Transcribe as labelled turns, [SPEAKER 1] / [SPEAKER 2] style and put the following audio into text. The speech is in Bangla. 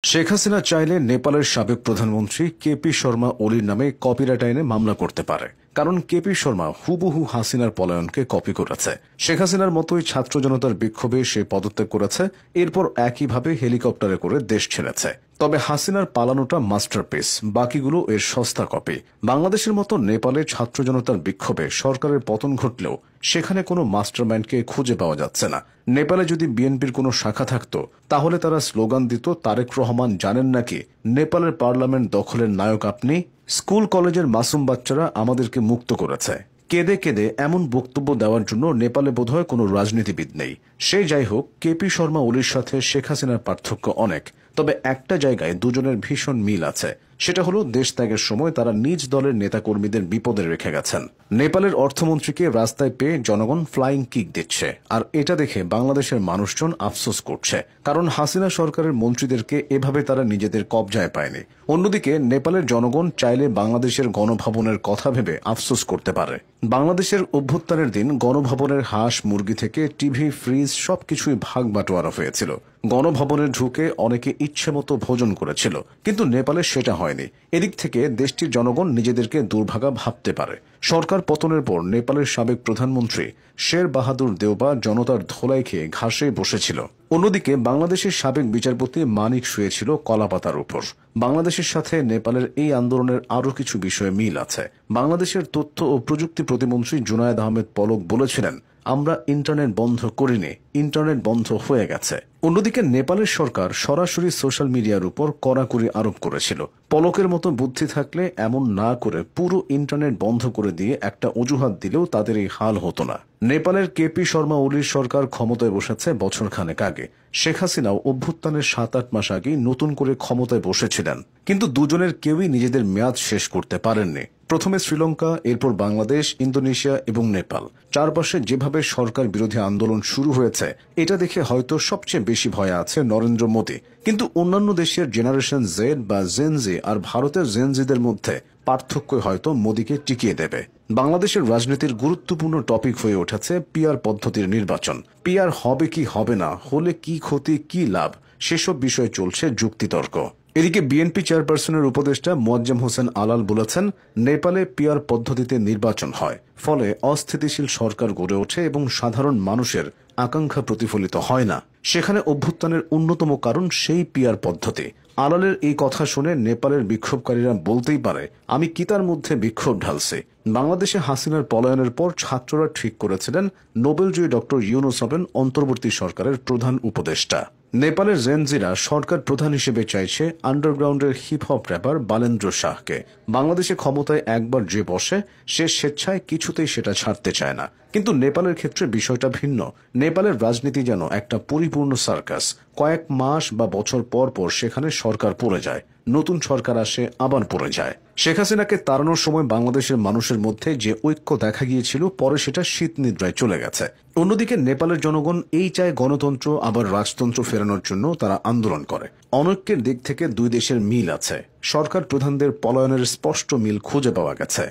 [SPEAKER 1] শেখ হাসিনা চাইলে নেপালের সাবেক প্রধানমন্ত্রী কেপি শর্মা ওলির নামে কপিরাইট আইনে মামলা করতে পারে, কারণ কেপি শর্মা হুবহু হাসিনার পলায়নকে কপি করেছে। শেখ হাসিনার মতোই ছাত্র জনতার বিক্ষোভে সে পদত্যাগ করেছে, এরপর একইভাবে হেলিকপ্টারে করে দেশ ছেড়েছে। তবে হাসিনার পালানোটা মাস্টারপিস, বাকিগুলো এর সস্তা কপি। বাংলাদেশের মতো নেপালে ছাত্র জনতার বিক্ষোভে সরকারের পতন ঘটলেও সেখানে কোনো মাস্টারমাইন্ডকে খুঁজে পাওয়া যাচ্ছে না। নেপালে যদি বিএনপির কোনো শাখা থাকত, তাহলে তারা স্লোগান দিত, তারেক রহমান জানেন নাকি নেপালের পার্লামেন্ট দখলের নায়ক আপনি? স্কুল কলেজের মাসুম বাচ্চারা আমাদেরকে মুক্ত করেছে। কেঁদে কেঁদে এমন বক্তব্য দেওয়ার জন্য নেপালে বোধহয় কোনো রাজনীতিবিদ নেই। সে যাই হোক, কেপি শর্মা ওলির সাথে শেখ হাসিনার পার্থক্য অনেক, তবে একটা জায়গায় দুজনের ভীষণ মিল আছে। সেটা হলো দেশ ত্যাগের সময় তারা নিজ দলের নেতাকর্মীদের বিপদে রেখে গেছেন। নেপালের অর্থমন্ত্রীকে রাস্তায় পেয়ে জনগণ ফ্লাইং কিক দিচ্ছে, আর এটা দেখে বাংলাদেশের মানুষজন আফসোস করছে, কারণ হাসিনা সরকারের মন্ত্রীদেরকে এভাবে তারা নিজেদের কবজায় পায়নি। অন্যদিকে নেপালের জনগণ চাইলে বাংলাদেশের গণভবনের কথা ভেবে আফসোস করতে পারে। বাংলাদেশের অভ্যুত্থানের দিন গণভবনের হাঁস মুরগি থেকে টিভি, ফ্রিজ সবকিছুই ভাগ বাটোয়ারা হয়েছিল। গণভবনে ঢুকে অনেকে ইচ্ছে মতো ভোজন করেছিল, কিন্তু নেপালে সেটা হয়নি। এদিক থেকে দেশটির জনগণ নিজেদেরকে দুর্ভাগা ভাবতে পারে। সরকার পতনের পর নেপালের সাবেক প্রধানমন্ত্রী শের বাহাদুর দেওবা জনতার ধোলাই খেয়ে ঘাসে বসেছিল। অন্যদিকে বাংলাদেশের সাবেক বিচারপতি মানিক শুয়েছিল কলাপাতার উপর। বাংলাদেশের সাথে নেপালের এই আন্দোলনের আরও কিছু বিষয়ে মিল আছে। বাংলাদেশের তথ্য ও প্রযুক্তি প্রতিমন্ত্রী জুনায়েদ আহমেদ পলক বলেছিলেন, আমরা ইন্টারনেট বন্ধ করিনি, ইন্টারনেট বন্ধ হয়ে গেছে। অন্যদিকে নেপালের সরকার সরাসরি সোশ্যাল মিডিয়ার উপর কড়াকড়ি আরোপ করেছিল। পলকের মতো বুদ্ধি থাকলে এমন না করে পুরো ইন্টারনেট বন্ধ করে দিয়ে একটা অজুহাত দিলেও তাদের এই হাল হতো না। নেপালের কেপি শর্মা ওলির সরকার ক্ষমতায় বসেছে বছরখানেক আগে। শেখ হাসিনাও অভ্যুত্থানের 7-8 মাস আগেই নতুন করে ক্ষমতায় বসেছিলেন, কিন্তু দুজনের কেউই নিজেদের মেয়াদ শেষ করতে পারেননি। প্রথমে শ্রীলঙ্কা, এরপর বাংলাদেশ, ইন্দোনেশিয়া এবং নেপাল, চারপাশে যেভাবে সরকার বিরোধী আন্দোলন শুরু হয়েছে, এটা দেখে হয়তো সবচেয়ে বেশি ভয়ে আছে নরেন্দ্র মোদী। কিন্তু অন্যান্য দেশের জেনারেশন জেড বা জেনজি আর ভারতের জেনজিদের মধ্যে পার্থক্য হয়তো মোদীকে টিকিয়ে দেবে। বাংলাদেশের রাজনীতির গুরুত্বপূর্ণ টপিক হয়ে উঠেছে পিআর পদ্ধতির নির্বাচন। পিআর হবে কি হবে না, হলে কি ক্ষতি কি লাভ, সেসব বিষয়ে চলছে যুক্তিতর্ক। এদিকে বিএনপি চেয়ারপারসনের উপদেষ্টা মোয়াজ্জেম হোসেন আলাল বলেছেন, নেপালে পিআর পদ্ধতিতে নির্বাচন হয়, ফলে অস্থিতিশীল সরকার গড়ে ওঠে এবং সাধারণ মানুষের আকাঙ্ক্ষা প্রতিফলিত হয় না। সেখানে অভ্যুত্থানের অন্যতম কারণ সেই পিআর পদ্ধতি। আলালের এই কথা শুনে নেপালের বিক্ষোভকারীরা বলতেই পারে, আমি কি তার মধ্যে বিক্ষোভ ঢালছি। বাংলাদেশে হাসিনার পলায়নের পর ছাত্ররা ঠিক করেছিলেন নোবেলজয়ী ডক্টর ইউনূস হবেন অন্তর্বর্তী সরকারের প্রধান উপদেষ্টা। নেপালের জেনজিরা সরকার প্রধান হিসেবে চাইছে আন্ডারগ্রাউন্ডের হিপ হপ র্যাপার বালেন্দ্র শাহকে। বাংলাদেশে ক্ষমতায় একবার যে বসে, সে স্বেচ্ছায় কিছুতেই সেটা ছাড়তে চায় না। কিন্তু নেপালের ক্ষেত্রে বিষয়টা ভিন্ন। নেপালের রাজনীতি যেন একটা পরিপূর্ণ সার্কাস। কয়েক মাস বা বছর পর পর সেখানে সরকার পড়ে যায়, নতুন সরকার আসে, আবার পড়ে যায়। শেখ হাসিনাকে তাড়ানোর সময় বাংলাদেশের মানুষের মধ্যে যে ঐক্য দেখা গিয়েছিল, পরে সেটা শীত নিদ্রায় চলে গেছে। অন্যদিকে নেপালের জনগণ এই চায় গণতন্ত্র আবার রাজতন্ত্র ফেরানোর জন্য তারা আন্দোলন করে। অনৈক্যের দিক থেকে দুই দেশের মিল আছে। সরকার প্রধানদের পলায়নের স্পষ্ট মিল খুঁজে পাওয়া গেছে।